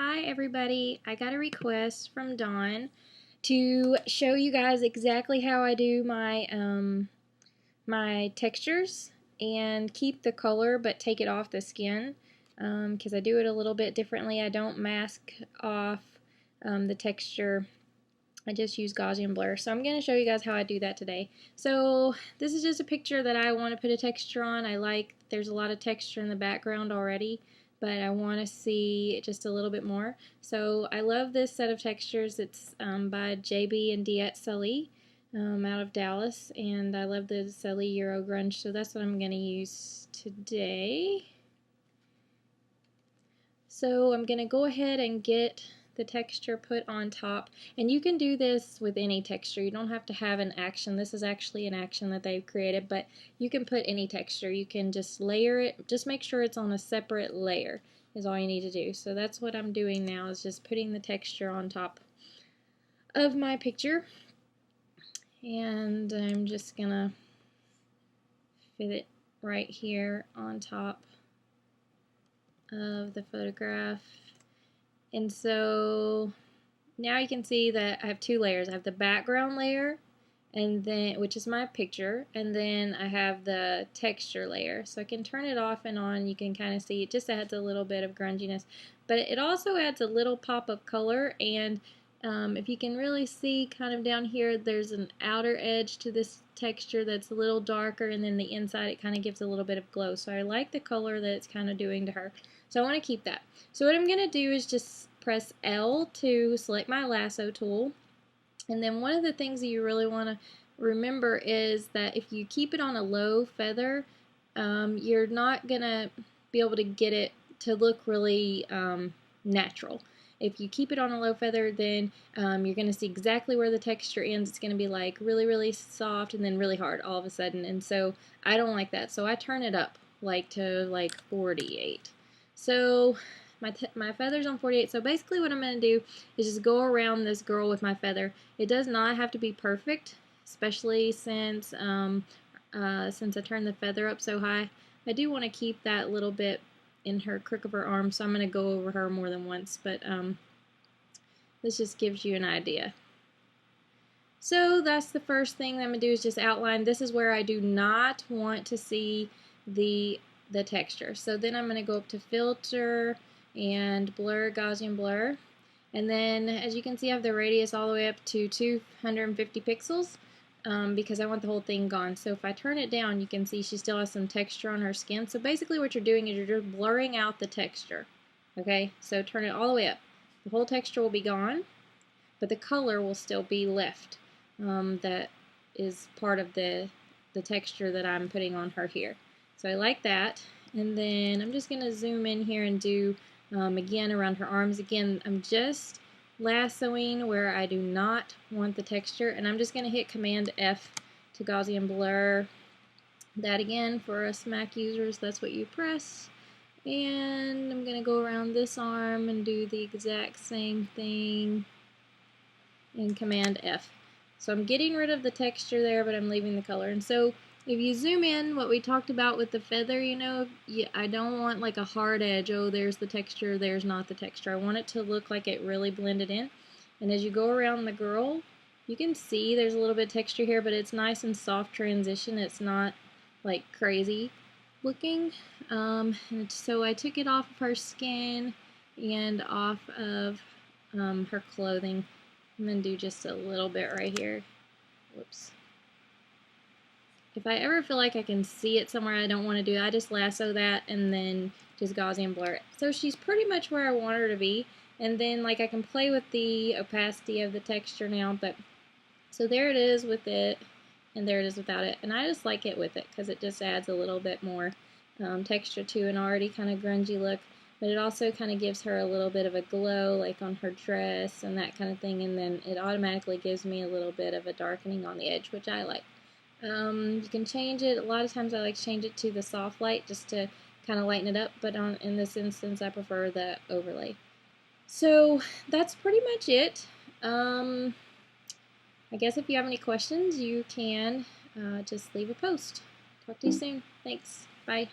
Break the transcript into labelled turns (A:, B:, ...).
A: Hi everybody, I got a request from Dawn to show you guys exactly how I do my textures and keep the color but take it off the skin because I do it a little bit differently. I don't mask off the texture. I just use Gaussian blur. So I'm going to show you guys how I do that today. So this is just a picture that I want to put a texture on. There's a lot of texture in the background already, but I want to see just a little bit more. So I love this set of textures. It's by JB and Diet Sully out of Dallas, and I love the Sully Euro Grunge, so that's what I'm going to use today. So I'm going to go ahead and get the texture put on top, and you can do this with any texture. You don't have to have an action. This is actually an action that they've created, but you can put any texture. You can just layer it. Just make sure it's on a separate layer is all you need to do. So that's what I'm doing now, is just putting the texture on top of my picture, and I'm just gonna fit it right here on top of the photograph. And so now you can see that I have two layers. I have the background layer, and then which is my picture, and then I have the texture layer. So I can turn it off and on. You can kind of see it just adds a little bit of grunginess, but it also adds a little pop of color. And if you can really see kind of down here, there's an outer edge to this texture that's a little darker, and then the inside it kind of gives a little bit of glow. So I like the color that it's kind of doing to her. So I want to keep that. So what I'm going to do is just press L to select my lasso tool. And then one of the things that you really want to remember is that if you keep it on a low feather, you're not going to be able to get it to look really natural. If you keep it on a low feather, then you're going to see exactly where the texture ends. It's going to be like really, really soft and then really hard all of a sudden. And so I don't like that. So I turn it up to 48. So my feather's on 48, so basically what I'm going to do is just go around this girl with my feather. It does not have to be perfect, especially since I turned the feather up so high. I do want to keep that little bit in her crook of her arm, so I'm going to go over her more than once, but this just gives you an idea. So that's the first thing that I'm going to do, is just outline. This is where I do not want to see the texture. So then I'm going to go up to filter and blur, Gaussian blur, and then as you can see I have the radius all the way up to 250 pixels because I want the whole thing gone. So if I turn it down, you can see she still has some texture on her skin. So basically what you're doing is you're just blurring out the texture. Okay, so turn it all the way up. The whole texture will be gone, but the color will still be left. That is part of the texture that I'm putting on her here. So I like that. And then I'm just going to zoom in here and do, again, around her arms. Again, I'm just lassoing where I do not want the texture. And I'm just going to hit Command F to Gaussian blur. That again, for us Mac users, that's what you press. And I'm going to go around this arm and do the exact same thing in Command F. So I'm getting rid of the texture there, but I'm leaving the color. And so if you zoom in, what we talked about with the feather, I don't want like a hard edge. Oh, there's the texture, there's not the texture. I want it to look like it really blended in. And as you go around the girl, you can see there's a little bit of texture here, but it's nice and soft transition. It's not like crazy looking. And so I took it off of her skin and off of her clothing. I'm going to do just a little bit right here. Whoops. If I ever feel like I can see it somewhere I don't want to do, I just lasso that and then just Gaussian blur it. So she's pretty much where I want her to be. And then I can play with the opacity of the texture now. But so there it is with it, and there it is without it. And I just like it with it because it just adds a little bit more texture to an already kind of grungy look. But it also kind of gives her a little bit of a glow, like on her dress and that kind of thing. And then it automatically gives me a little bit of a darkening on the edge, which I like. You can change it. A lot of times I like to change it to the soft light just to kind of lighten it up, but in this instance I prefer the overlay. So that's pretty much it. I guess if you have any questions, you can just leave a post. Talk to you soon. Thanks. Bye.